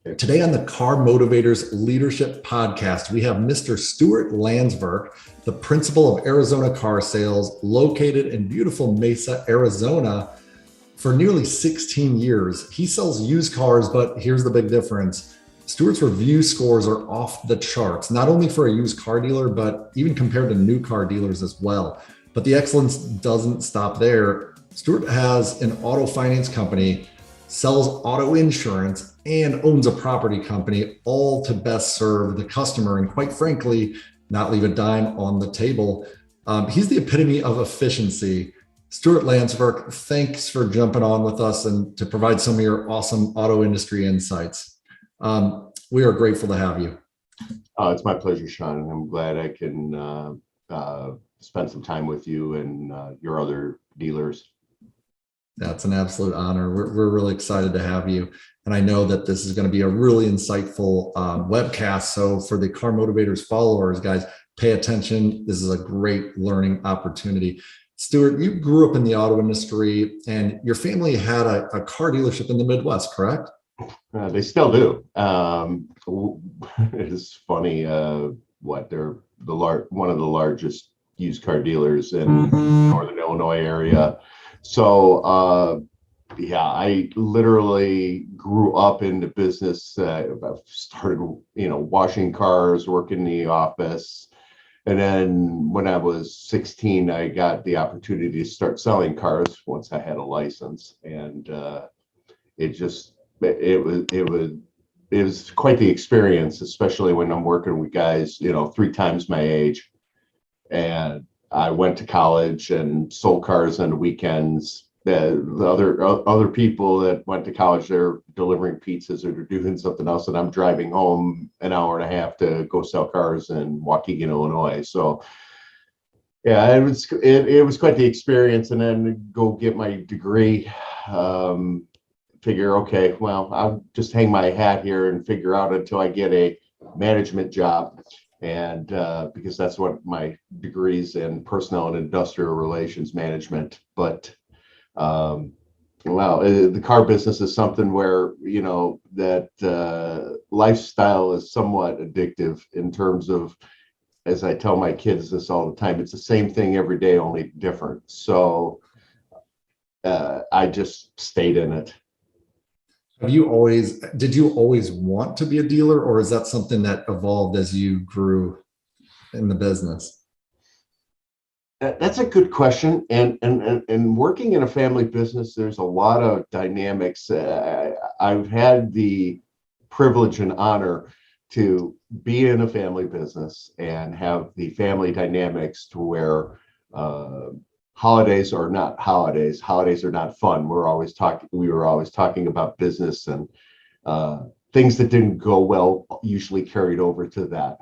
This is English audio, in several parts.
Today on the Car Motivators Leadership Podcast, we have Mr. Stuart Landsverk, the principal of Arizona Car Sales, located in beautiful Mesa, Arizona. For nearly 16 years, he sells used cars, but here's the big difference. Stuart's review scores are off the charts, not only for a used car dealer, but even compared to new car dealers as well. But the excellence doesn't stop there. Stuart has an auto finance company, sells auto insurance, and owns a property company, all to best serve the customer and, quite frankly, not leave a dime on the table. He's the epitome of efficiency. Stuart Landsverk, thanks for jumping on with us and to provide some of your awesome auto industry insights. We are grateful to have you. It's my pleasure, Sean, and I'm glad I can spend some time with you and your other dealers. That's an absolute honor. We're really excited to have you. And I know that this is going to be a really insightful webcast. So for the Car Motivators followers, guys, pay attention. This is a great learning opportunity. Stuart, you grew up in the auto industry and your family had a car dealership in the Midwest, correct? They still do. It's funny. They're one of the largest used car dealers in the Northern Illinois area. So, I literally grew up in the business. I started, washing cars, working in the office. And then when I was 16, I got the opportunity to start selling cars once I had a license. And it was quite the experience, especially when I'm working with guys, 3 times my age. And I went to college and sold cars on the weekends. The other people that went to college, they're delivering pizzas or they're doing something else, and I'm driving home an hour and a half to go sell cars in Waukegan, Illinois. So, yeah, it was quite the experience. And then go get my degree. Figure, okay, well, I'll just hang my hat here and figure out until I get a management job. And because that's what my degree's in, personnel and industrial relations management. But the car business is something where, that lifestyle is somewhat addictive in terms of, as I tell my kids this all the time, it's the same thing every day, only different. So I just stayed in it. Did you always want to be a dealer, or is that something that evolved as you grew in the business? That's a good question. And working in a family business, there's a lot of dynamics. I've had the privilege and honor to be in a family business and have the family dynamics to where holidays are not holidays. Holidays are not fun. We were always talking about business, and things that didn't go well usually carried over to that.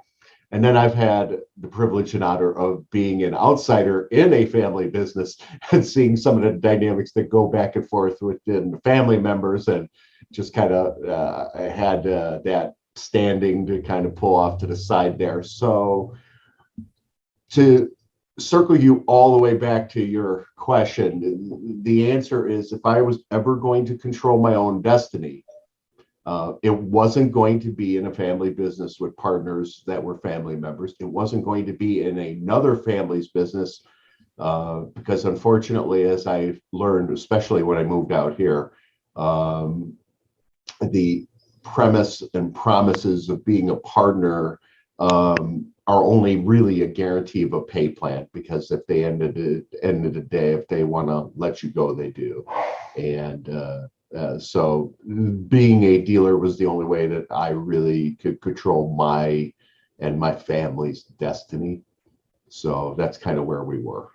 And then I've had the privilege and honor of being an outsider in a family business and seeing some of the dynamics that go back and forth within the family members, and just kind of had that standing to kind of pull off to the side there. So to circle you all the way back to your question, the answer is, if I was ever going to control my own destiny, it wasn't going to be in a family business with partners that were family members. It wasn't going to be in another family's business, because unfortunately, as I learned, especially when I moved out here, the premise and promises of being a partner are only really a guarantee of a pay plan, because if they end of the day, if they want to let you go, they do. And so being a dealer was the only way that I really could control my and my family's destiny. So that's kind of where we were.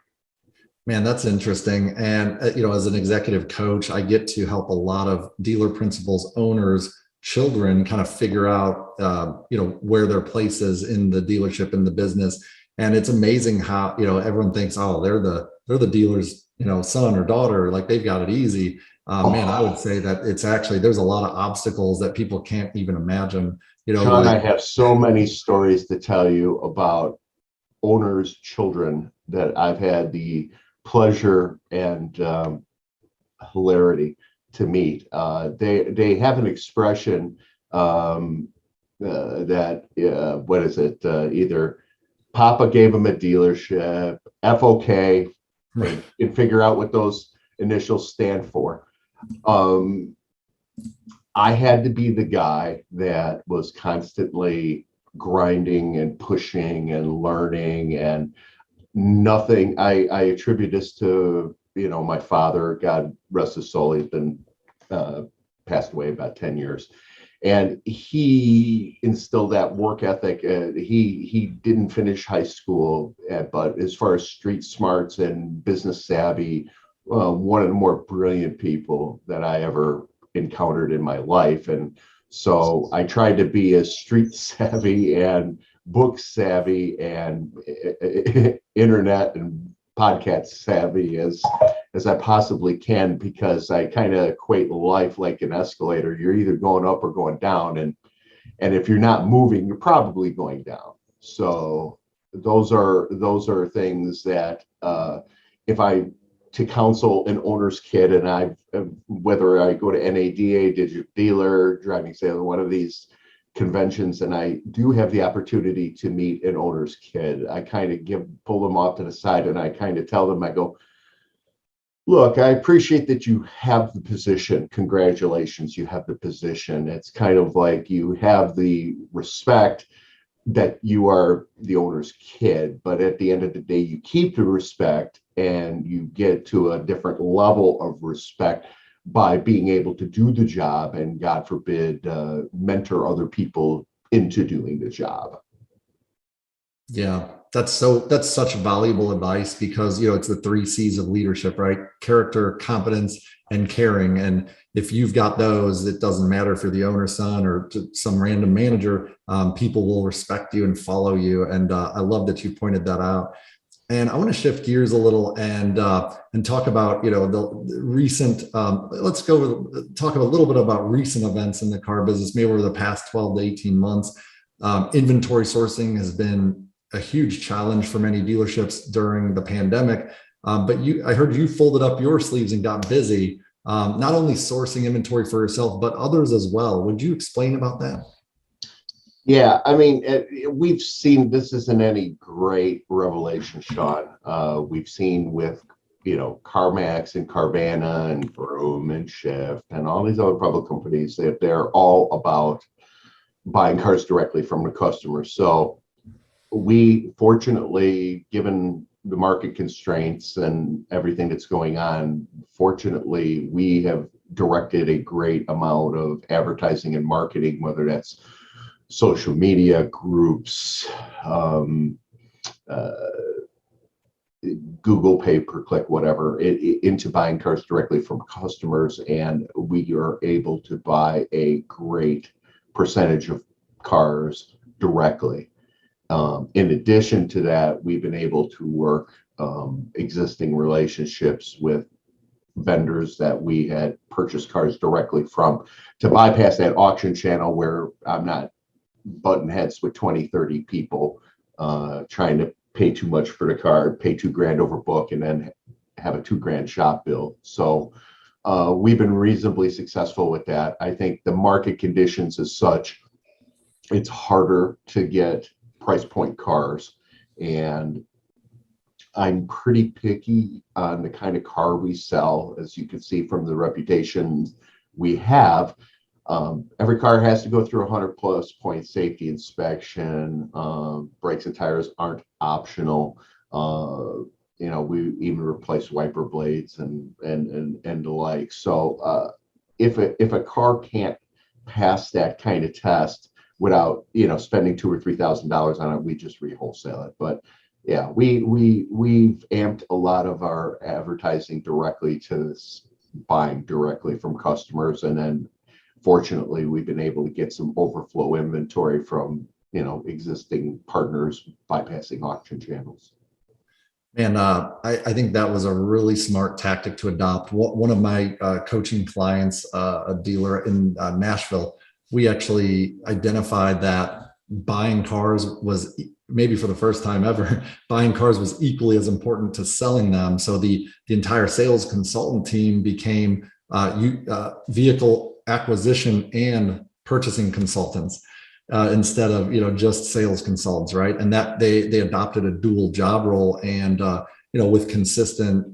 Man, that's interesting. And, as an executive coach, I get to help a lot of dealer principals, owners, children kind of figure out, where their place is in the dealership, in the business. And it's amazing how, everyone thinks, oh, they're the dealer's, son or daughter, like they've got it easy. Man, I would say that it's actually, there's a lot of obstacles that people can't even imagine. Sean, I have so many stories to tell you about owners' children that I've had the pleasure and hilarity to meet. They have an expression what is it? Either Papa gave him a dealership, FOK, and figure out what those initials stand for. I had to be the guy that was constantly grinding and pushing and learning, and nothing. I attribute this to, my father, God rest his soul. He's been passed away about 10 years. And he instilled that work ethic. He didn't finish high school, but as far as street smarts and business savvy, one of the more brilliant people that I ever encountered in my life. And so I tried to be as street savvy and book savvy and internet and podcast savvy as I possibly can, because I kind of equate life like an escalator. You're either going up or going down, and if you're not moving, you're probably going down. So those are things that if I to counsel an owner's kid, and whether I go to NADA, Digital Dealer, Driving Sales, one of these conventions, and I do have the opportunity to meet an owner's kid, I kind of pull them off to the side, and I kind of tell them, I go, look, I appreciate that you have the position. Congratulations, you have the position. It's kind of like you have the respect that you are the owner's kid, but at the end of the day, you keep the respect and you get to a different level of respect by being able to do the job and, God forbid, mentor other people into doing the job. Yeah, that's such valuable advice, because it's the 3 C's of leadership, right? Character, competence, and caring. And if you've got those, it doesn't matter if you're the owner's son or some random manager, people will respect you and follow you. And I love that you pointed that out. And I want to shift gears a little and talk about the recent. Let's talk a little bit about recent events in the car business, maybe over the past 12 to 18 months. Inventory sourcing has been a huge challenge for many dealerships during the pandemic. But I heard you folded up your sleeves and got busy, not only sourcing inventory for yourself, but others as well. Would you explain about that? Yeah, I mean, we've seen, this isn't any great revelation, Sean. We've seen with, CarMax and Carvana and Vroom and Shift and all these other public companies, that they're all about buying cars directly from the customer. So we, fortunately, given the market constraints and everything that's going on, fortunately, we have directed a great amount of advertising and marketing, whether that's social media groups, Google pay per click, whatever, into buying cars directly from customers. And we are able to buy a great percentage of cars directly. In addition to that, we've been able to work existing relationships with vendors that we had purchased cars directly from, to bypass that auction channel where I'm not button heads with 20, 30 people trying to pay too much for the car, pay $2,000 over book, and then have a $2,000 shop bill. So we've been reasonably successful with that. I think the market conditions as such, it's harder to get price point cars, and I'm pretty picky on the kind of car we sell, as you can see from the reputation we have. Every car has to go through a 100+ point safety inspection. Brakes and tires aren't optional. We even replace wiper blades and the like. So if a car can't pass that kind of test without spending $2,000 or $3,000 on it, we just re-wholesale it. But yeah, we've amped a lot of our advertising directly to this, buying directly from customers, and then fortunately we've been able to get some overflow inventory from existing partners bypassing auction channels. And I think that was a really smart tactic to adopt. One of my coaching clients, a dealer in Nashville, we actually identified that buying cars was, maybe for the first time ever, buying cars was equally as important to selling them. So the entire sales consultant team became vehicle acquisition and purchasing consultants instead of just sales consultants, right? And that they adopted a dual job role, and with consistent,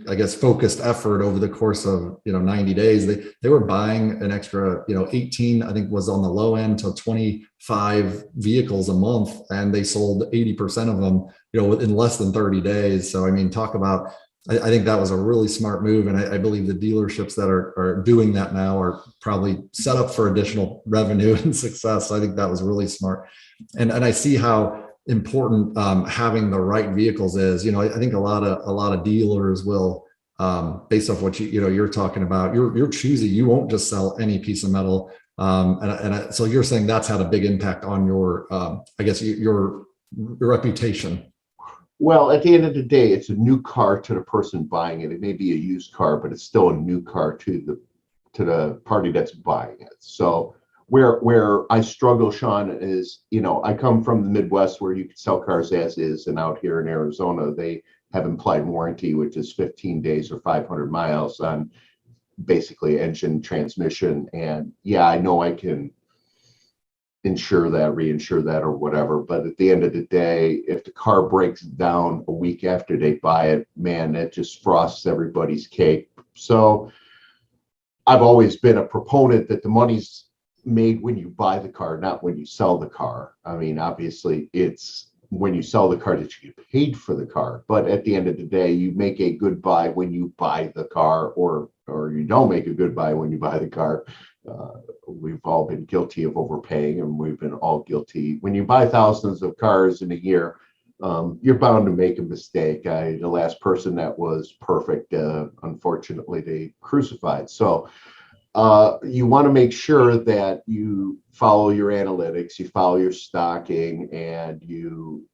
I guess, focused effort over the course of 90 days, they were buying an extra 18, I think was on the low end, to 25 vehicles a month, and they sold 80% of them within less than 30 days. So I mean, talk about, I think that was a really smart move, and I believe the dealerships that are doing that now are probably set up for additional revenue and success. So I think that was really smart, and I see how important having the right vehicles is. I think a lot of dealers will, based off what you're talking about, you're choosy. You won't just sell any piece of metal, so you're saying that's had a big impact on your, I guess, your reputation. Well, at the end of the day, it's a new car to the person buying it. It may be a used car, but it's still a new car to the party that's buying it. So where I struggle, Sean, is, I come from the Midwest where you can sell cars as is, and out here in Arizona, they have implied warranty, which is 15 days or 500 miles on basically engine, transmission. And yeah, I know I can insure that, reinsure that, or whatever. But at the end of the day, if the car breaks down a week after they buy it, man, that just frosts everybody's cake. So I've always been a proponent that the money's made when you buy the car, not when you sell the car. I mean, obviously, it's when you sell the car that you get paid for the car. But at the end of the day, you make a good buy when you buy the car, or you don't make a good buy when you buy the car. We've all been guilty of overpaying, and we've been all guilty. When you buy thousands of cars in a year, you're bound to make a mistake. The last person that was perfect, unfortunately, they crucified. So you want to make sure that you follow your analytics, you follow your stocking, and you,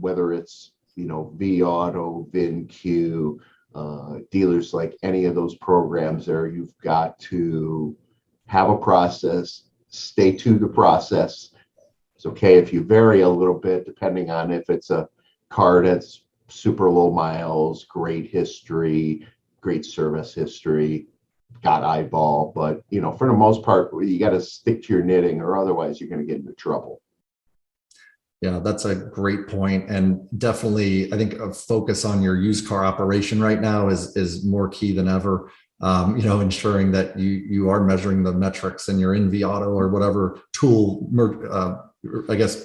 whether it's, vAuto, VinQ, dealers like any of those programs there, you've got to have a process, stay to the process. It's okay if you vary a little bit, depending on if it's a car that's super low miles, great history, great service history, got eyeball. But, for the most part, you got to stick to your knitting, or otherwise you're going to get into trouble. Yeah, that's a great point. And definitely, I think a focus on your used car operation right now is more key than ever. Ensuring that you are measuring the metrics, and you're in vAuto or whatever tool,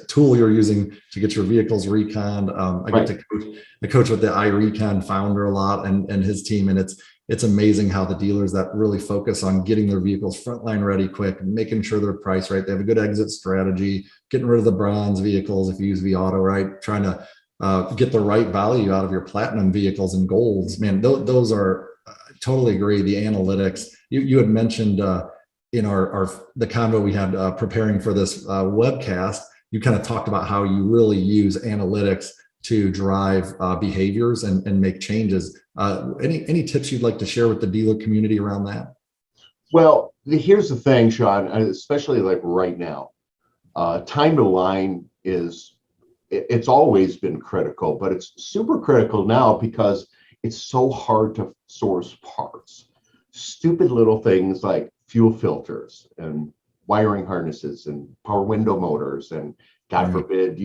tool you're using to get your vehicles reconned. I get to coach with the iRecon founder a lot, and his team, and it's amazing how the dealers that really focus on getting their vehicles frontline ready quick, making sure they're priced right, they have a good exit strategy, getting rid of the bronze vehicles if you use vAuto, right, trying to get the right value out of your platinum vehicles and golds. Man, those are, totally agree. The analytics you had mentioned in the convo we had preparing for this webcast, you kind of talked about how you really use analytics to drive behaviors and make changes. Any tips you'd like to share with the dealer community around that? Well, here's the thing, Sean, especially like right now, time to line it's always been critical, but it's super critical now because it's so hard to source parts. Stupid little things like fuel filters and wiring harnesses and power window motors and, God forbid,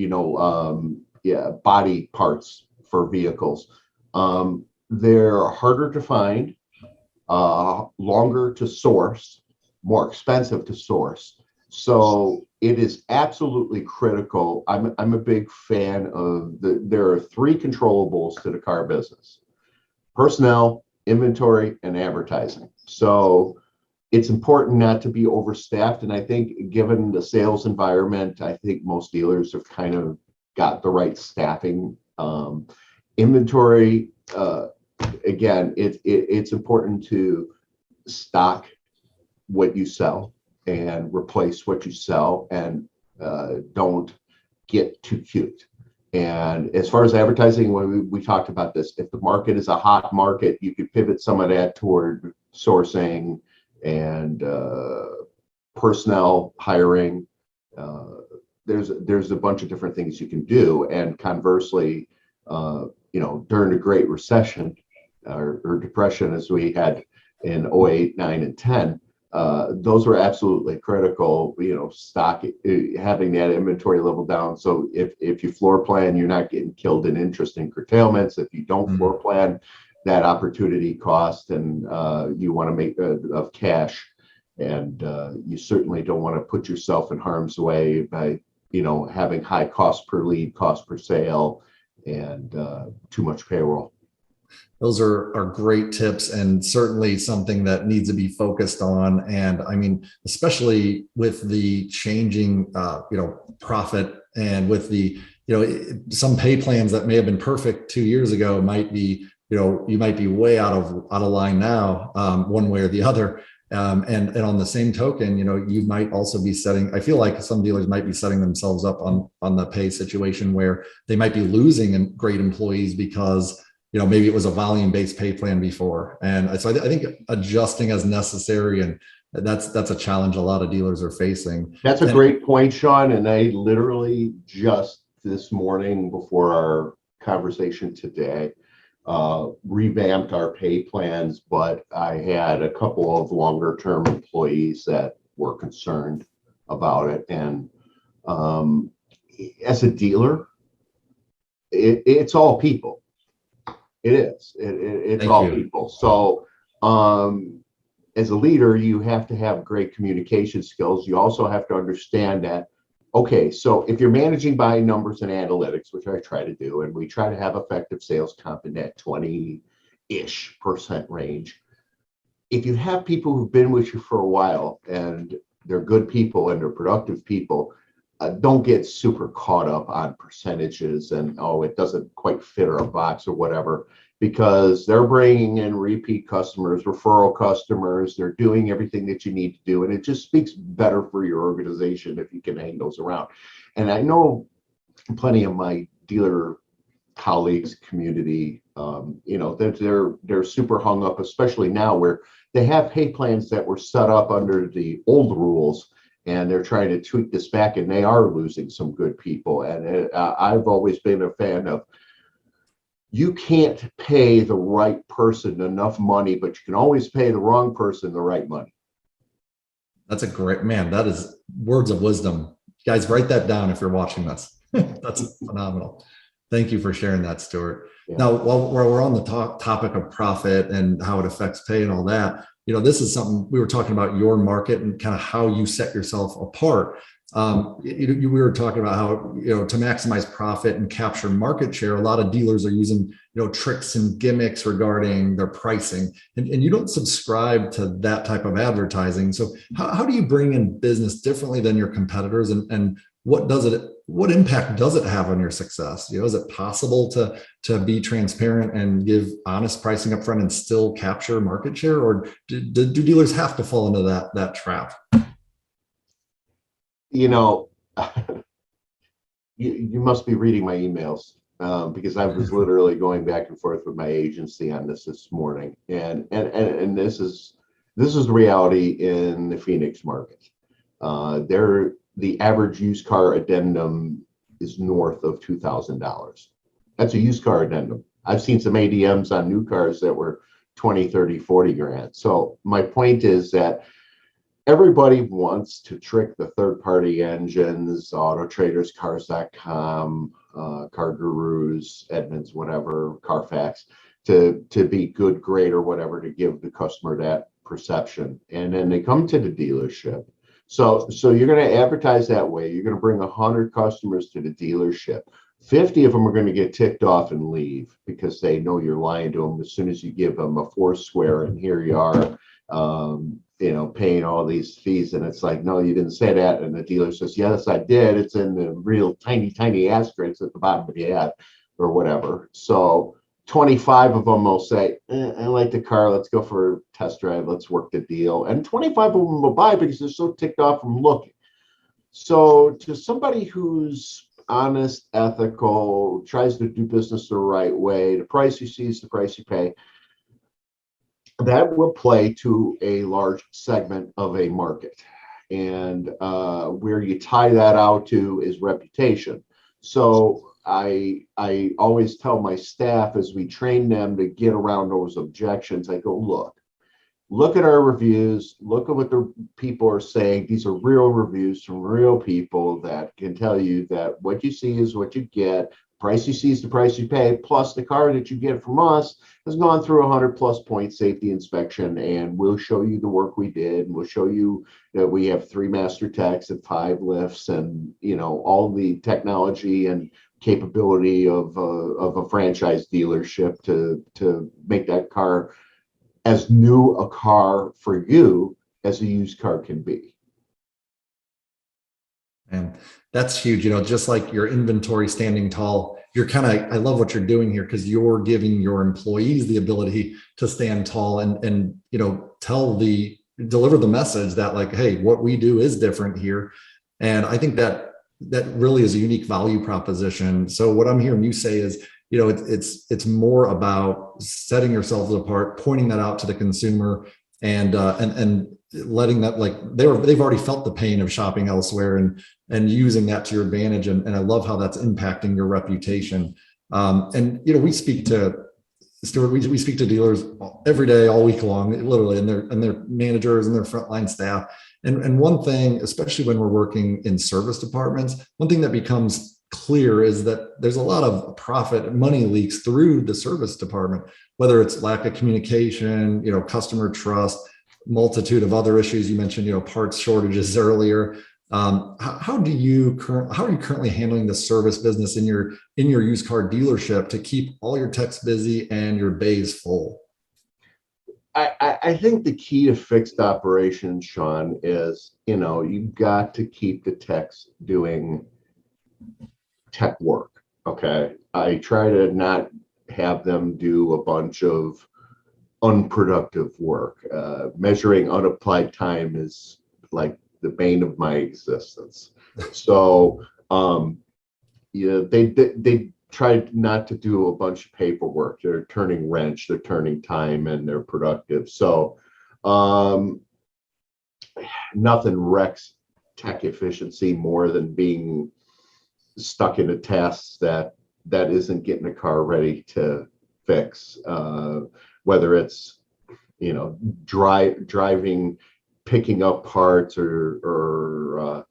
body parts for vehicles. They're harder to find, longer to source, more expensive to source. So it is absolutely critical. I'm a big fan of there are three controllables to the car business: personnel, inventory, and advertising. So it's important not to be overstaffed. And I think given the sales environment, I think most dealers have kind of got the right staffing. Inventory, again, it's important to stock what you sell and replace what you sell, and don't get too cute. And as far as advertising, when we talked about this, if the market is a hot market, you could pivot some of that toward sourcing and personnel hiring. There's a bunch of different things you can do. And conversely, during the Great Recession or Depression, as we had in 08, 9, and 10, those are absolutely critical. Stock, having that inventory level down. So if you floor plan, you're not getting killed in interest and curtailments. If you don't floor plan, that opportunity cost, and you want to make of cash, and you certainly don't want to put yourself in harm's way by having high cost per lead, cost per sale, and too much payroll. Those are great tips, and certainly something that needs to be focused on. And I mean, especially with the changing, profit, and with the, some pay plans that may have been perfect 2 years ago might be, you might be way out of line now, one way or the other. And on the same token, you might also be setting, I feel like some dealers might be setting themselves up on the pay situation where they might be losing great employees because maybe it was a volume-based pay plan before. And so I think adjusting as necessary, and that's a challenge a lot of dealers are facing. That's a great point, Sean. And I literally just this morning before our conversation today, revamped our pay plans, but I had a couple of longer-term employees that were concerned about it. And as a dealer, it's all people. It is. It's Thank all you. people. So as a leader, you have to have great communication skills. You also have to understand that, okay, so if you're managing by numbers and analytics, which I try to do, and we try to have effective sales comp in that 20-ish% range, if you have people who've been with you for a while and they're good people and they're productive people, don't get super caught up on percentages and, it doesn't quite fit our box or whatever, because they're bringing in repeat customers, referral customers. They're doing everything that you need to do. And it just speaks better for your organization if you can hang those around. And I know plenty of my dealer colleagues, community, they're super hung up, especially now where they have pay plans that were set up under the old rules, and they're trying to tweak this back, and they are losing some good people. And I've always been a fan of, you can't pay the right person enough money, but you can always pay the wrong person the right money. That's a great, man. That is words of wisdom. Guys, write that down if you're watching this. That's phenomenal. Thank you for sharing that, Stuart. Yeah. Now, while we're on the topic of profit and how it affects pay and all that, this is something we were talking about, your market and kind of how you set yourself apart. We were talking about how, to maximize profit and capture market share, a lot of dealers are using, tricks and gimmicks regarding their pricing, and you don't subscribe to that type of advertising. So how do you bring in business differently than your competitors, and what impact does it have on your success? Is it possible to be transparent and give honest pricing up front and still capture market share, or do dealers have to fall into that trap? You must be reading my emails, because I was literally going back and forth with my agency on this morning, and this is the reality in the Phoenix market. The average used car addendum is north of $2,000. That's a used car addendum. I've seen some ADMs on new cars that were 20, 30, 40 grand. So my point is that everybody wants to trick the third-party engines, Auto Traders, Cars.com, Car Gurus, Edmunds, whatever, Carfax, to be good, great, or whatever, to give the customer that perception. And then they come to the dealership. So you're going to advertise that way. You're going to bring 100 customers to the dealership. 50 of them are going to get ticked off and leave because they know you're lying to them as soon as you give them a Foursquare, and here you are, paying all these fees. And it's like, no, you didn't say that. And the dealer says, yes, I did. It's in the real tiny asterisks at the bottom of the ad or whatever. So 25 of them will say, I like the car. Let's go for a test drive. Let's work the deal. And 25 of them will buy because they're so ticked off from looking. So to somebody who's honest, ethical, tries to do business the right way, the price you see is the price you pay. That will play to a large segment of a market. And where you tie that out to is reputation. So I always tell my staff as we train them to get around those objections, I go, look, look at our reviews, look at what the people are saying. These are real reviews from real people that can tell you that what you see is what you get. Price you see is the price you pay, plus the car that you get from us has gone through a 100+ point safety inspection, and we'll show you the work we did. We'll show you that we have 3 master techs and 5 lifts, and all the technology and capability of a franchise dealership to make that car as new a car for you as a used car can be. And that's huge. Just like your inventory standing tall, I love what you're doing here, because you're giving your employees the ability to stand tall and deliver the message that, like, hey, what we do is different here. And I think that really is a unique value proposition. So what I'm hearing you say is, it's more about setting yourselves apart, pointing that out to the consumer, and letting that, like, they've already felt the pain of shopping elsewhere, and using that to your advantage. And I love how that's impacting your reputation. We speak to Stuart, we speak to dealers every day, all week long, literally, and their managers and their frontline staff. And one thing, especially when we're working in service departments, one thing that becomes clear is that there's a lot of profit money leaks through the service department, whether it's lack of communication, customer trust, multitude of other issues. You mentioned, parts shortages earlier. How are you currently handling the service business in your used car dealership to keep all your techs busy and your bays full? I think the key to fixed operations, Sean, is you've got to keep the techs doing tech work. Okay, I try to not have them do a bunch of unproductive work. Measuring unapplied time is like the bane of my existence. So they try not to do a bunch of paperwork. They're turning wrench, they're turning time, and they're productive. So nothing wrecks tech efficiency more than being stuck in a task that isn't getting a car ready to fix. Whether it's driving, picking up parts, or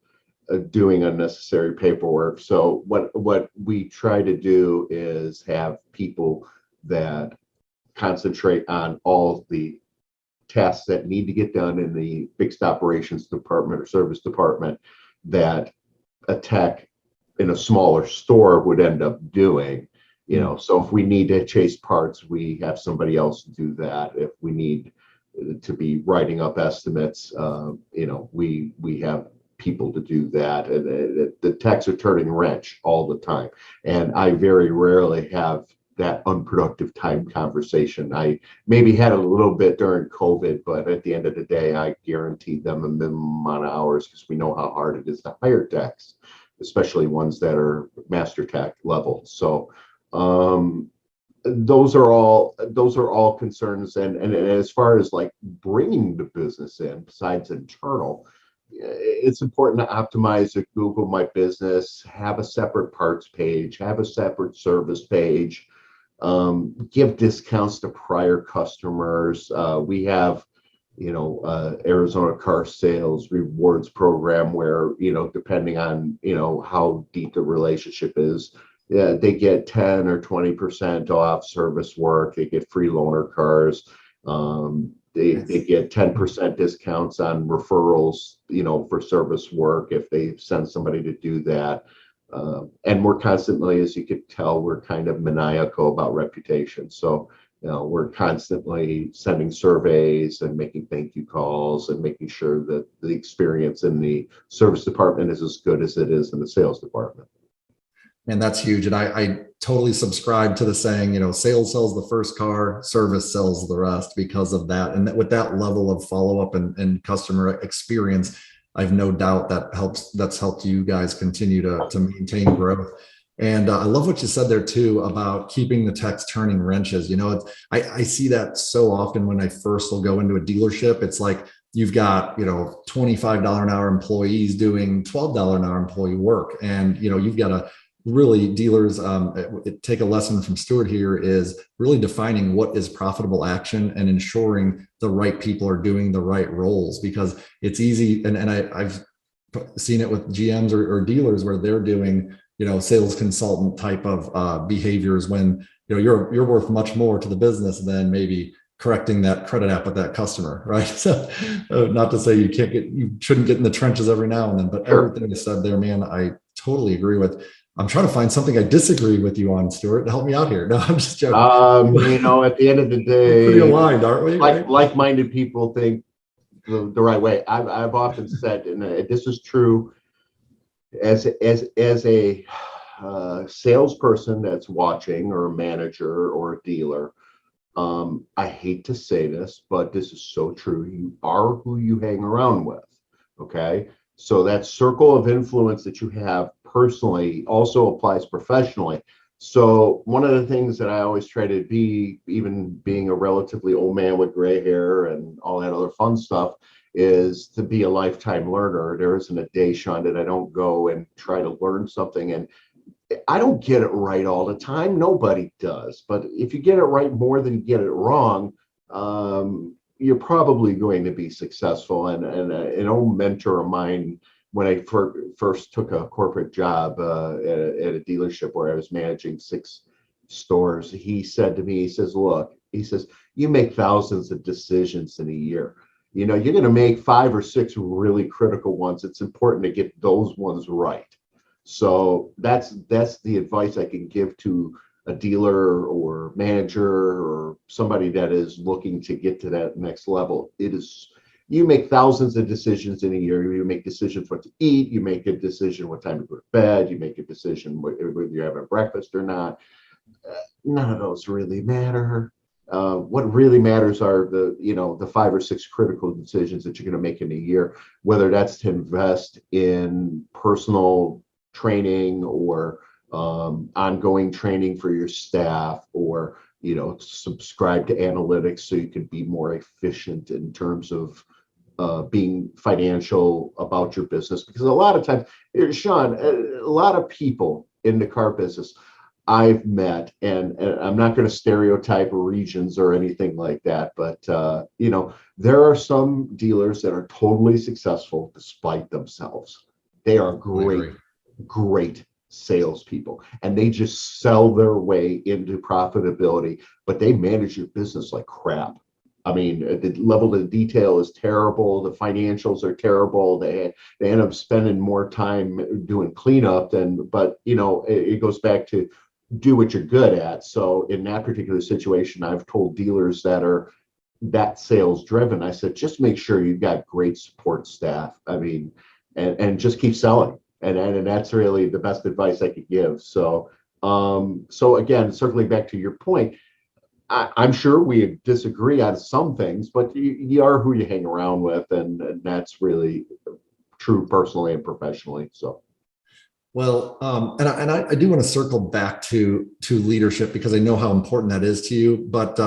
doing unnecessary paperwork. So what we try to do is have people that concentrate on all the tasks that need to get done in the fixed operations department or service department that a tech in a smaller store would end up doing. So if we need to chase parts, we have somebody else do that. If we need to be writing up estimates, we have people to do that. And the techs are turning wrench all the time. And I very rarely have that unproductive time conversation. I maybe had a little bit during COVID, but at the end of the day, I guaranteed them a minimum amount of hours, because we know how hard it is to hire techs, especially ones that are master tech level. So those are all concerns. And as far as like bringing the business in, besides internal, it's important to optimize a Google My Business, have a separate parts page, have a separate service page, give discounts to prior customers. We have Arizona Car Sales rewards program where, depending on, how deep the relationship is, they get 10 or 20% off service work. They get free loaner cars. They get 10% discounts on referrals, for service work if they send somebody to do that. And we're constantly, as you could tell, we're kind of maniacal about reputation. So, we're constantly sending surveys and making thank you calls and making sure that the experience in the service department is as good as it is in the sales department. And that's huge. And I totally subscribe to the saying, sales sells the first car, service sells the rest, because of that. And with that level of follow-up and customer experience, I've no doubt that's helped you guys continue to maintain growth. And I love what you said there too about keeping the techs turning wrenches. I see that so often when I first will go into a dealership. It's like you've got, $25 an hour employees doing $12 an hour employee work. And, you've got to really dealers take a lesson from Stuart here is really defining what is profitable action and ensuring the right people are doing the right roles, because it's easy. And I've seen it with GMs or dealers where they're doing, sales consultant type of behaviors when, you're worth much more to the business than maybe correcting that credit app with that customer, right? So not to say you shouldn't get in the trenches every now and then, but Sure. everything you said there, man, I totally agree with. I'm trying to find something I disagree with you on, Stuart. Help me out here. No, I'm just joking. At the end of the We're pretty day, aligned, aren't we? Right? like-minded people think the right way. I've often said, and this is true as a salesperson that's watching, or a manager or a dealer. I hate to say this, but this is so true. You are who you hang around with. Okay. So that circle of influence that you have personally also applies professionally. So one of the things that I always try to be, even being a relatively old man with gray hair and all that other fun stuff, is to be a lifetime learner. There isn't a day, Sean, that I don't go and try to learn something. And I don't get it right all the time. Nobody does. But if you get it right more than you get it wrong, you're probably going to be successful. And an old mentor of mine, when I first took a corporate job at a dealership where I was managing 6 stores, he said to me, he says, look, he says, you make thousands of decisions in a year. You're going to make 5 or 6 really critical ones. It's important to get those ones right. So that's the advice I can give to a dealer or manager or somebody that is looking to get to that next level. You make thousands of decisions in a year. You make decisions what to eat. You make a decision what time to go to bed. You make a decision whether you're having breakfast or not. None of those really matter. What really matters are the 5 or 6 critical decisions that you're going to make in a year, whether that's to invest in personal training or ongoing training for your staff, or subscribe to analytics so you can be more efficient in terms of being financial about your business. Because a lot of times, Sean, a lot of people in the car business I've met, and I'm not going to stereotype regions or anything like that, but there are some dealers that are totally successful despite themselves. They are great salespeople, and they just sell their way into profitability, but they manage your business like crap. I mean, the level of detail is terrible. The financials are terrible. They end up spending more time doing cleanup but it goes back to do what you're good at. So in that particular situation, I've told dealers that are that sales driven, I said, just make sure you've got great support staff. I mean, and just keep selling. And that's really the best advice I could give. So again, circling back to your point, I'm sure we disagree on some things, but you are who you hang around with, and that's really true personally and professionally. So. Well, and I do want to circle back to leadership, because I know how important that is to you. But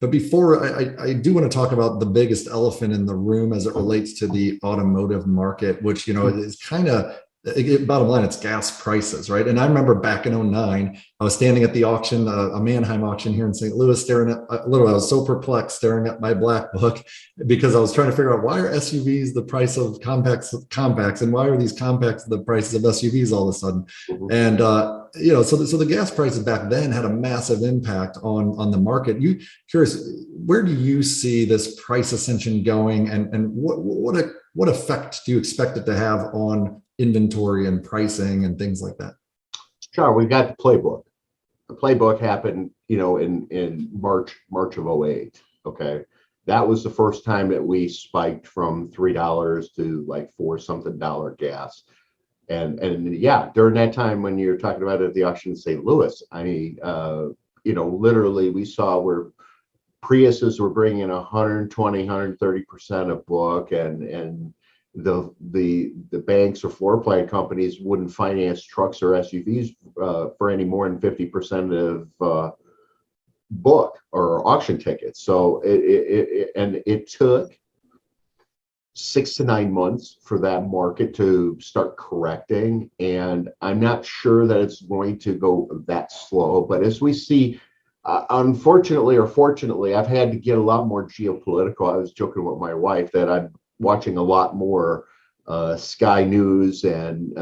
before I do want to talk about the biggest elephant in the room as it relates to the automotive market, which is kind of, bottom line, it's gas prices, right? And I remember back in 2009, I was standing at the auction, a Mannheim auction here in St. Louis, staring at, I was so perplexed staring at my black book, because I was trying to figure out, why are SUVs the price of compacts, and why are these compacts the prices of SUVs all of a sudden? Mm-hmm. And so the gas prices back then had a massive impact on the market. Curious, where do you see this price ascension going, and what effect do you expect it to have on inventory and pricing and things like that? Sure, we got the playbook. The playbook happened, in March of 2008. Okay, that was the first time that we spiked from $3 to like $4 something gas. And yeah, during that time when you're talking about it at the auction in St. Louis, I mean, literally we saw where Priuses were bringing 120, 130% of book, and the banks or floor plan companies wouldn't finance trucks or SUVs for any more than 50% of book or auction tickets. So it took 6 to 9 months for that market to start correcting. And I'm not sure that it's going to go that slow. But as we see, unfortunately or fortunately, I've had to get a lot more geopolitical. I was joking with my wife that I'm watching a lot more Sky News and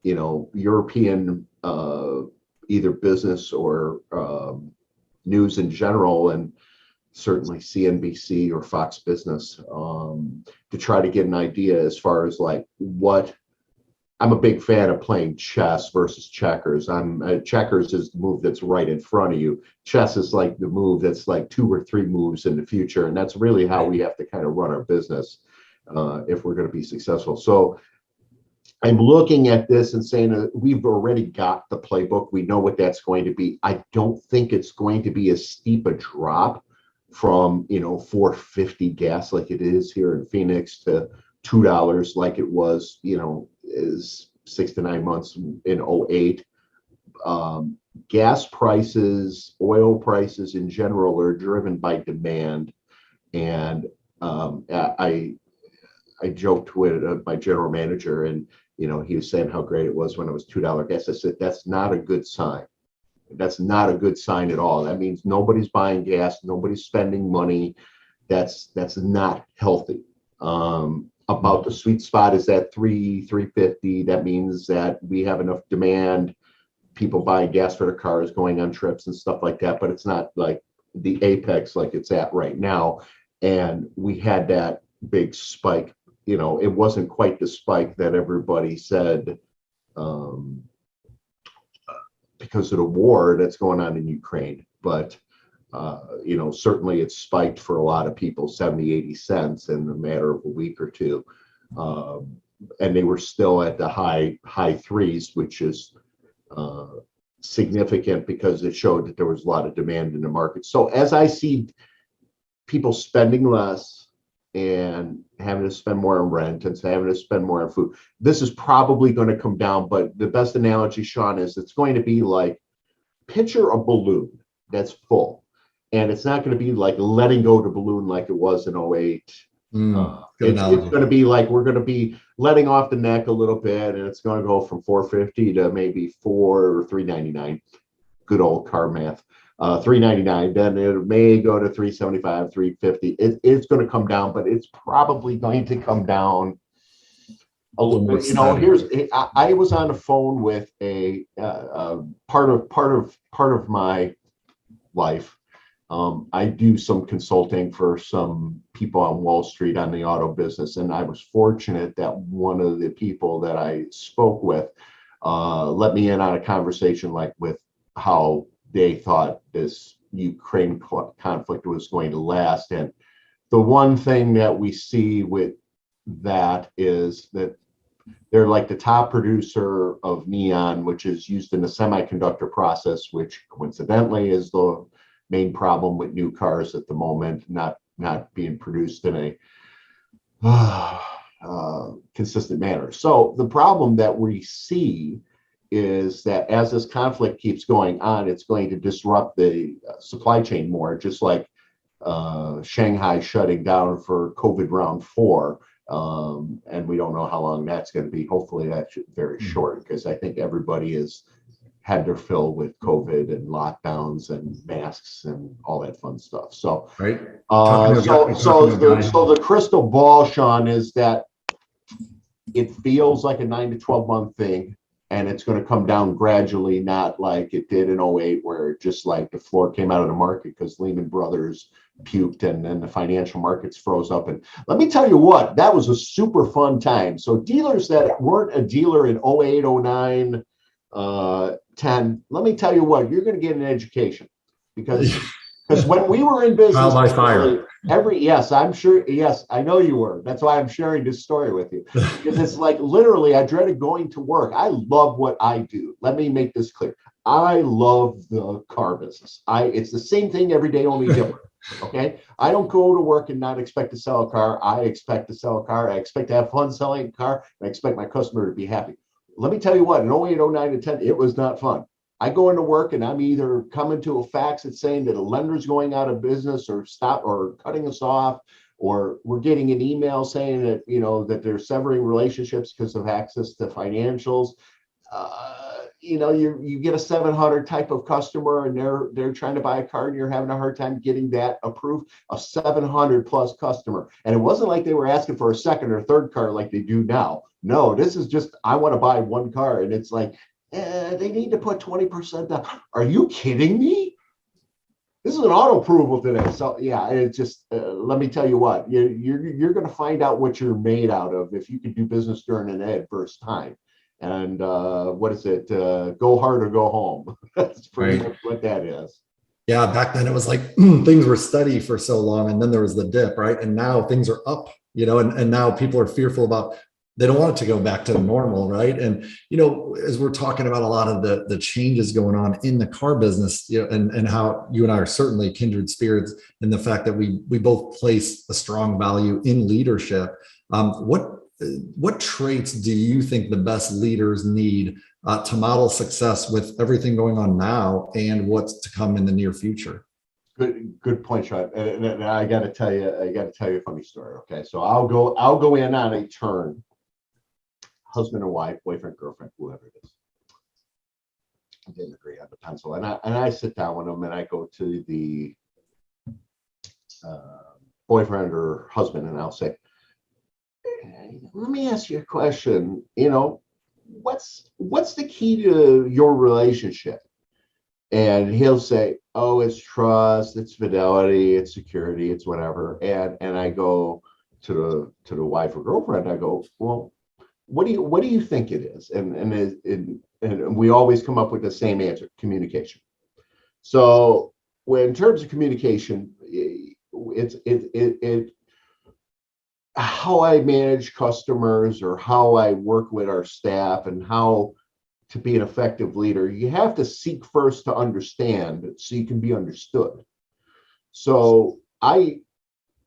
European either business or news in general, and certainly CNBC or Fox Business, to try to get an idea as far as like what. I'm a big fan of playing chess versus checkers. Checkers is the move that's right in front of you. Chess is like the move that's like 2 or 3 moves in the future, and that's really how we have to kind of run our business if we're going to be successful. So I'm looking at this and saying we've already got the playbook. We know what that's going to be. I don't think it's going to be as steep a drop from $4.50 gas like it is here in Phoenix to $2 like it was, is 6 to 9 months in 2008. Gas prices, oil prices in general are driven by demand. And I joked with my general manager, and he was saying how great it was when it was $2 gas. I said, that's not a good sign. That's not a good sign at all. That means nobody's buying gas, nobody's spending money. That's not healthy. About the sweet spot is at $3.50. That means that we have enough demand, people buying gas for their cars, going on trips and stuff like that. But it's not like the apex like it's at right now. And we had that big spike. It wasn't quite the spike that everybody said because of the war that's going on in Ukraine. But certainly it's spiked for a lot of people, 70, 80 cents in a matter of a week or two. And they were still at the high threes, which is significant because it showed that there was a lot of demand in the market. So as I see people spending less and having to spend more on rent and having to spend more on food, this is probably going to come down. But the best analogy, Sean, is it's going to be like picture a balloon that's full. And it's not going to be like letting go the balloon like it was in 2008. It's going to be like we're going to be letting off the neck a little bit, and it's going to go from $4.50 to maybe $4 or $3.99. Good old car math. $3.99. Then it may go to $3.75, $3.50. It's going to come down, but it's probably going to come down a little bit. I was on the phone with a part of my life. I do some consulting for some people on Wall Street on the auto business, and I was fortunate that one of the people that I spoke with let me in on a conversation with how they thought this Ukraine conflict was going to last. And the one thing that we see with that is that they're like the top producer of neon, which is used in the semiconductor process, which coincidentally is the main problem with new cars at the moment, not being produced in a consistent manner. So the problem that we see is that as this conflict keeps going on, it's going to disrupt the supply chain more, just like Shanghai shutting down for COVID round 4. And we don't know how long that's going to be. Hopefully that's very short, because I think everybody has had their fill with COVID and lockdowns and masks and all that fun stuff. So, right. So the crystal ball, Sean, is that it feels like a 9 to 12 month thing, and it's going to come down gradually, not like it did in 2008, where it just like the floor came out of the market because Lehman Brothers puked and then the financial markets froze up. And let me tell you what, that was a super fun time. So dealers that weren't a dealer in 2008, 2009, 10, let me tell you what, you're going to get an education, because when we were in business, trial by fire. Yes, I'm sure. Yes, I know you were. That's why I'm sharing this story with you, because it's like literally I dreaded going to work. I love what I do. Let me make this clear. I love the car business. It's the same thing every day, only different. Okay. I don't go to work and not expect to sell a car. I expect to sell a car. I expect to have fun selling a car, and I expect my customer to be happy. Let me tell you what, in 08, 09, and 10, it was not fun. I go into work and I'm either coming to a fax that's saying that a lender's going out of business or cutting us off, or we're getting an email saying that, that they're severing relationships because of access to financials. You get a 700 type of customer and they're trying to buy a car and you're having a hard time getting that approved. A 700 plus customer, and it wasn't like they were asking for a second or third car like they do now. No, this is just, I want to buy one car, and it's like, they need to put 20% down. Are you kidding me? This is an auto approval today. So yeah, it's just, let me tell you what, you're going to find out what you're made out of if you can do business during an adverse time. And what is it? Go hard or go home. That's pretty much what that is. Yeah, back then it was like things were steady for so long, and then there was the dip, right? And now things are up, and now people are fearful about, they don't want it to go back to normal, right? And as we're talking about a lot of the changes going on in the car business, and how you and I are certainly kindred spirits in the fact that we both place a strong value in leadership. What traits do you think the best leaders need to model success with everything going on now and what's to come in the near future? Good point, Sean. And I got to tell you a funny story. Okay, so I'll go in on a turn. Husband and wife, boyfriend, girlfriend, whoever it is. I didn't agree on the pencil, and I sit down with them and I go to the boyfriend or husband and I'll say, let me ask you a question. What's the key to your relationship? And he'll say, oh, it's trust, it's fidelity, it's security, it's whatever. And I go to the wife or girlfriend, I go, well, what do you think it is? And we always come up with the same answer: communication. So in terms of communication, it's how I manage customers or how I work with our staff and how to be an effective leader. You have to seek first to understand so you can be understood. So I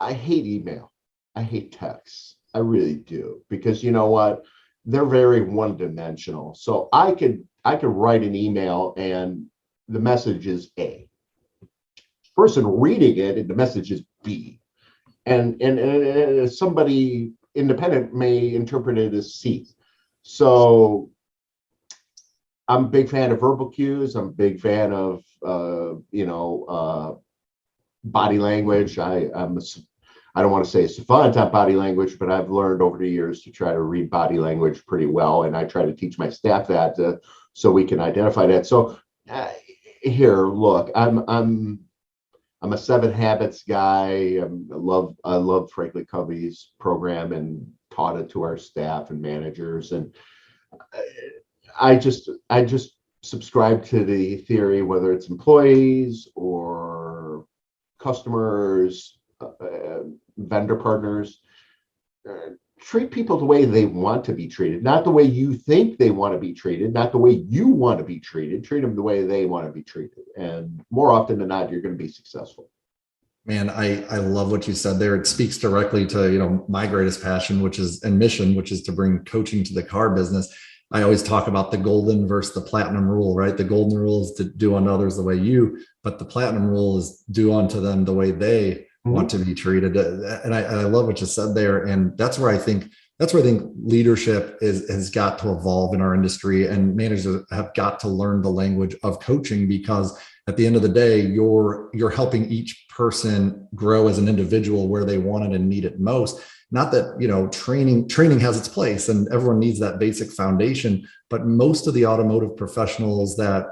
hate email. I hate texts. I really do, because you know what? They're very one-dimensional. So I could write an email and the message is A. Person reading it and the message is B. And somebody independent may interpret it as C. So I'm a big fan of verbal cues. I'm a big fan of body language. I don't want to say a savant on body language, but I've learned over the years to try to read body language pretty well, and I try to teach my staff that so we can identify that. So here, look, I'm a 7 Habits guy. I love Franklin Covey's program and taught it to our staff and managers. And I just subscribe to the theory, whether it's employees or customers, vendor partners, treat people the way they want to be treated, not the way you think they want to be treated, not the way you want to be treated. Treat them the way they want to be treated. And more often than not, you're going to be successful. Man, I love what you said there. It speaks directly to, my greatest passion, and mission, which is to bring coaching to the car business. I always talk about the golden versus the platinum rule, right? The golden rule is to do unto others the way you, but the platinum rule is do unto them the way they want to be treated. And I love what you said there. And that's where I think leadership has got to evolve in our industry, and managers have got to learn the language of coaching, because at the end of the day, you're helping each person grow as an individual where they want it and need it most. Not that, training has its place and everyone needs that basic foundation, but most of the automotive professionals that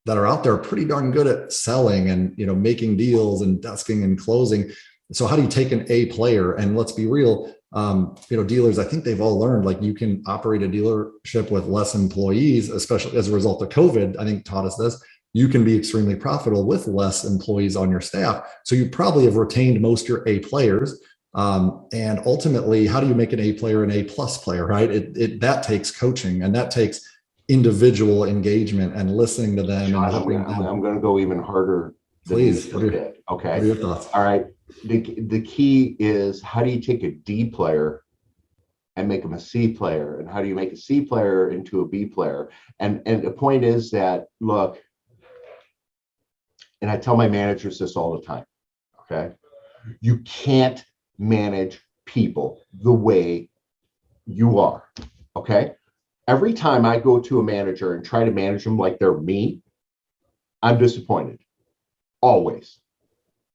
are out there are pretty darn good at selling and, making deals and desking and closing. So how do you take an A player? And let's be real, dealers, I think they've all learned, like, you can operate a dealership with less employees, especially as a result of COVID, I think taught us this. You can be extremely profitable with less employees on your staff. So you probably have retained most of your A players. And ultimately, how do you make an A player an A plus player, right? That takes coaching, and that takes individual engagement and listening to them. Sean, and I'm going to go even harder. Please. Okay. What are your thoughts? All right. The key is, how do you take a D player and make them a C player? And how do you make a C player into a B player? And the point is that, look, and I tell my managers this all the time, okay? You can't manage people the way you are. Okay. Every time I go to a manager and try to manage them like they're me, I'm disappointed. Always.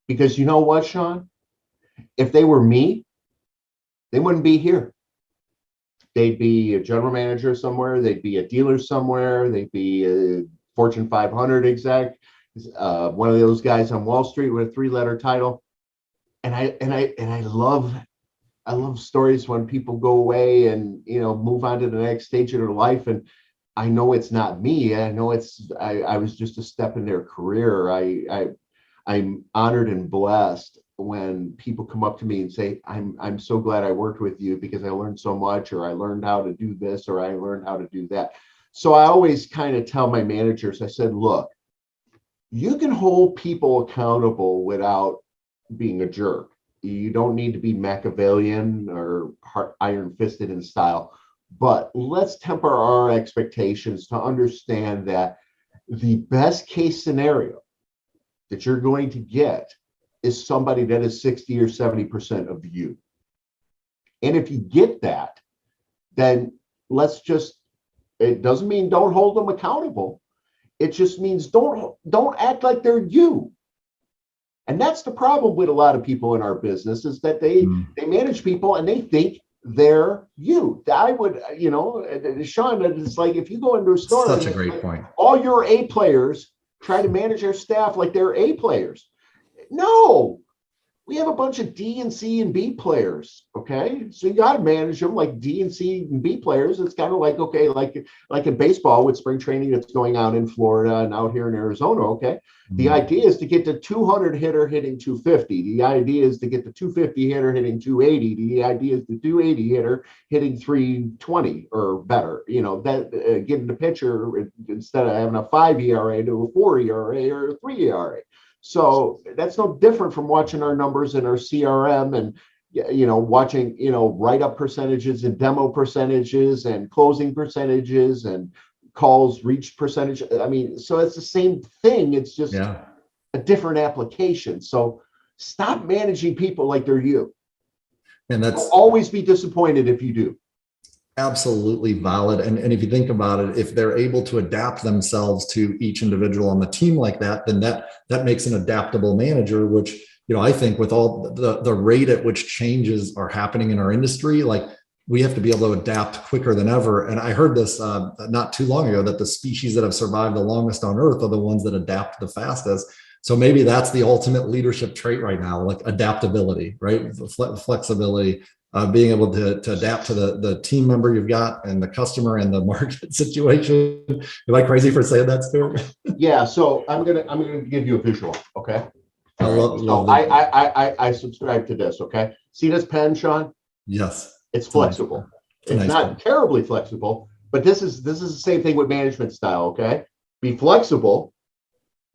Because you know what, Sean? If they were me, they wouldn't be here. They'd be a general manager somewhere. They'd be a dealer somewhere. They'd be a Fortune 500 exec, one of those guys on Wall Street with a three-letter title. And I love stories when people go away and move on to the next stage of their life. And I know it's not me. I know I was just a step in their career. I'm honored and blessed when people come up to me and say, I'm so glad I worked with you because I learned so much, or I learned how to do this, or I learned how to do that. So I always kind of tell my managers, I said, look, you can hold people accountable without being a jerk. You don't need to be Machiavellian or iron-fisted in style, but let's temper our expectations to understand that the best case scenario that you're going to get is somebody that is 60 or 70% of you. And if you get that, then it doesn't mean don't hold them accountable. It just means don't act like they're you. And that's the problem with a lot of people in our business, is that they manage people and they think they're you. I would, Sean, it's like if you go into a store, such a great point. All your A players try to manage their staff like they're A players. No, we have a bunch of D and C and B players. Okay, so you got to manage them like D and C and B players. It's kind of like, okay, like in baseball with spring training that's going on in Florida and out here in Arizona. Okay, the idea is to get the 200 hitter hitting 250. The idea is to get the 250 hitter hitting 280. The idea is the 280 hitter hitting 320 or better. Getting the pitcher, instead of having a 5 ERA, to a 4 ERA or a 3 ERA. So that's no different from watching our numbers in our CRM and, watching, write-up percentages and demo percentages and closing percentages and calls reached percentage. I mean, so it's the same thing. It's just a different application. So stop managing people like they're you. And I'll always be disappointed if you do. Absolutely valid. And if you think about it, if they're able to adapt themselves to each individual on the team like that, then that makes an adaptable manager, which, I think with all the rate at which changes are happening in our industry, like we have to be able to adapt quicker than ever. And I heard this not too long ago, that the species that have survived the longest on Earth are the ones that adapt the fastest. So maybe that's the ultimate leadership trait right now, like adaptability, right? Flexibility. Being able to adapt to the team member you've got and the customer and the market situation. Am I crazy for saying that, Stuart? Yeah. So I'm gonna give you a visual. Okay. I subscribe to this. Okay. See this pen, Sean? Yes. It's flexible. It's not terribly flexible, but this is the same thing with management style. Okay. Be flexible,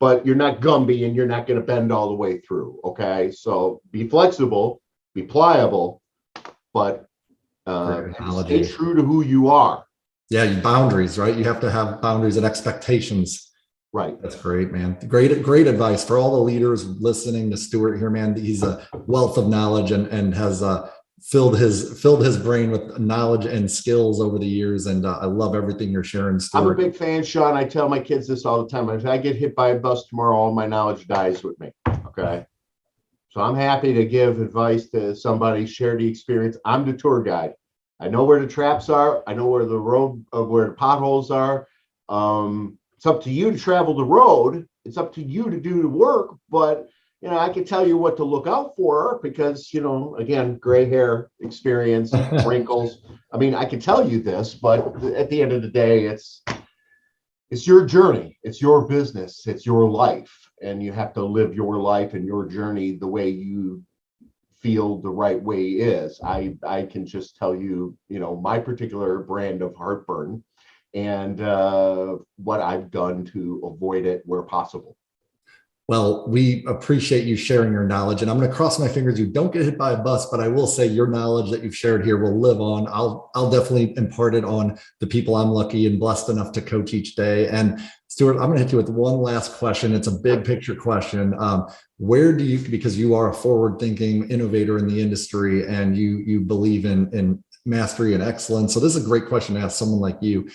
but you're not Gumby and you're not going to bend all the way through. Okay. So be flexible, be pliable, but stay true to who you are. Yeah, boundaries, right? You have to have boundaries and expectations. Right. That's great, man. Great advice for all the leaders listening to Stuart here, man. He's a wealth of knowledge and has filled his brain with knowledge and skills over the years. And I love everything you're sharing, Stuart. I'm a big fan, Sean. I tell my kids this all the time. If I get hit by a bus tomorrow, all my knowledge dies with me. Okay. So I'm happy to give advice to somebody, share the experience. I'm the tour guide. I know where the traps are. I know where where the potholes are. It's up to you to travel the road. It's up to you to do the work. But, I can tell you what to look out for because, again, gray hair, experience, wrinkles. I mean, I can tell you this, but at the end of the day, it's your journey. It's your business. It's your life. And you have to live your life and your journey the way you feel the right way is. I can just tell you, my particular brand of heartburn and what I've done to avoid it where possible. Well, we appreciate you sharing your knowledge, and I'm going to cross my fingers you don't get hit by a bus. But I will say your knowledge that you've shared here will live on. I'll definitely impart it on the people I'm lucky and blessed enough to coach each day. And Stuart, I'm going to hit you with one last question. It's a big picture question. Where do you, because you are a forward-thinking innovator in the industry, and you believe in mastery and excellence. So this is a great question to ask someone like you.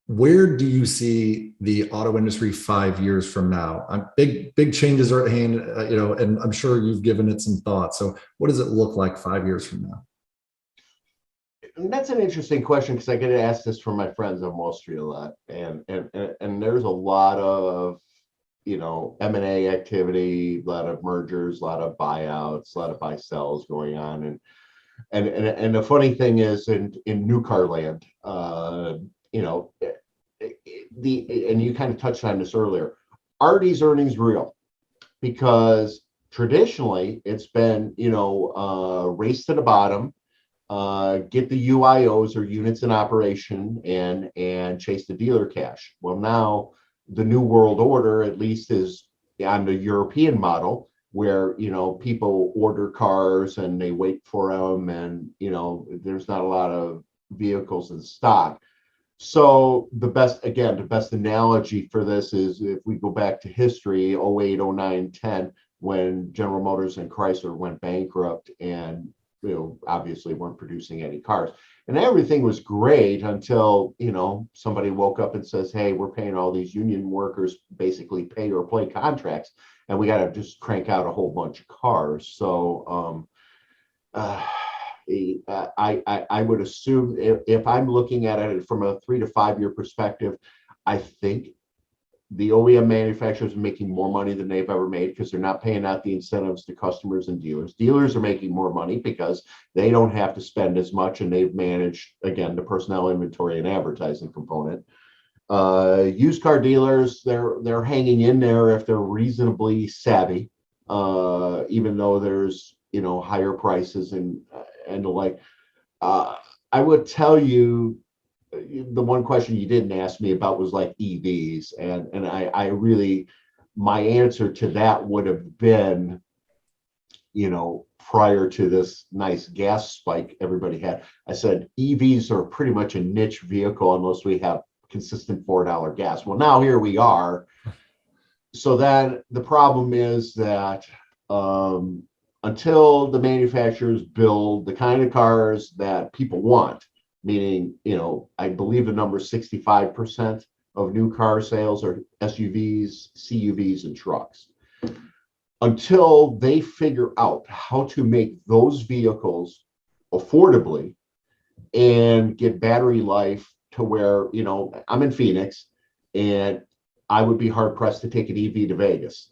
Where do you see the auto industry 5 years from now? Big changes are at hand, and I'm sure you've given it some thought. So what does it look like 5 years from now? And that's an interesting question because I get asked this from my friends on Wall Street a lot, and there's a lot of M&A activity, a lot of mergers, a lot of buyouts, a lot of buy sells going on, and the funny thing is in new car land, you know, and you kind of touched on this earlier, are these earnings real? Because traditionally it's been, race to the bottom, get the UIOs or units in operation and chase the dealer cash. Well, now the new world order, at least, is on the European model where, people order cars and they wait for them, and, there's not a lot of vehicles in stock. So the best analogy for this is if we go back to history, 08, 09, 10, when General Motors and Chrysler went bankrupt and, obviously weren't producing any cars. And everything was great until, somebody woke up and says, hey, we're paying all these union workers basically pay or play contracts, and we got to just crank out a whole bunch of cars. So I would assume if I'm looking at it from a 3 to 5 year perspective, I think the OEM manufacturers are making more money than they've ever made because they're not paying out the incentives to customers and dealers. Dealers are making more money because they don't have to spend as much, and they've managed, again, the personnel, inventory, and advertising component. Used car dealers, they're hanging in there if they're reasonably savvy, even though there's higher prices and the like. I would tell you, the one question you didn't ask me about was like EVs, and I really, my answer to that would have been, prior to this nice gas spike everybody had, I said EVs are pretty much a niche vehicle unless we have consistent $4 gas. Well, now here we are. So then the problem is that until the manufacturers build the kind of cars that people want, meaning, I believe the number is 65% of new car sales are SUVs, CUVs, and trucks. Until they figure out how to make those vehicles affordably and get battery life to where, I'm in Phoenix, and I would be hard pressed to take an EV to Vegas,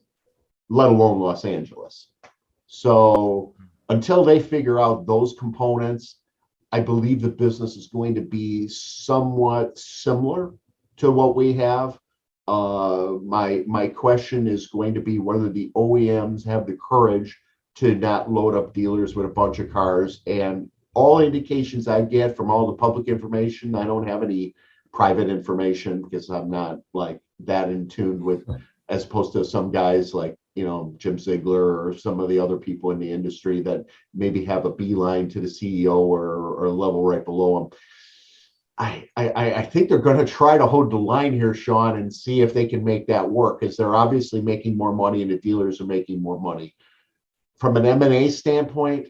let alone Los Angeles. So until they figure out those components, I believe the business is going to be somewhat similar to what we have. My question is going to be whether the OEMs have the courage to not load up dealers with a bunch of cars. And all indications I get from all the public information, I don't have any private information because I'm not like that in tune with, as opposed to some guys like, Jim Ziegler or some of the other people in the industry that maybe have a beeline to the CEO or a level right below them. I think they're going to try to hold the line here, Sean, and see if they can make that work, because they're obviously making more money and the dealers are making more money. From an M&A standpoint,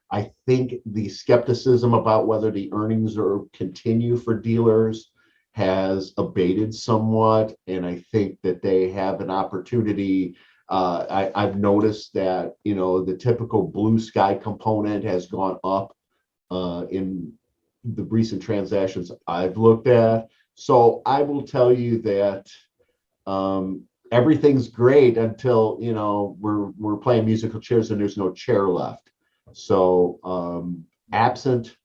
I think the skepticism about whether the earnings are continue for dealers has abated somewhat, and I think that they have an opportunity. I've noticed that the typical blue sky component has gone up in the recent transactions I've looked at. So I will tell you that everything's great until we're playing musical chairs and there's no chair left. So absent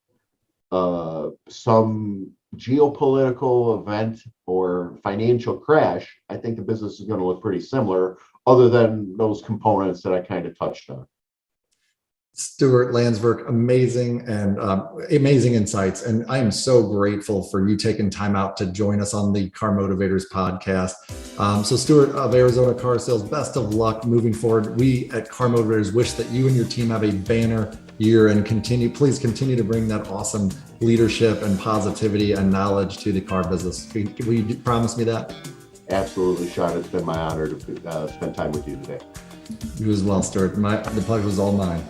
some geopolitical event or financial crash, I think the business is going to look pretty similar, other than those components that I kind of touched on. Stuart Landsverk, amazing and amazing insights. And I am so grateful for you taking time out to join us on the Car Motivators podcast. So Stuart of Arizona Car Sales, best of luck moving forward. We at Car Motivators wish that you and your team have a banner year and please continue to bring that awesome leadership and positivity and knowledge to the car business. Will you promise me that? Absolutely, Sean. It's been my honor to spend time with you today. You as well, Stuart. The pleasure was all mine.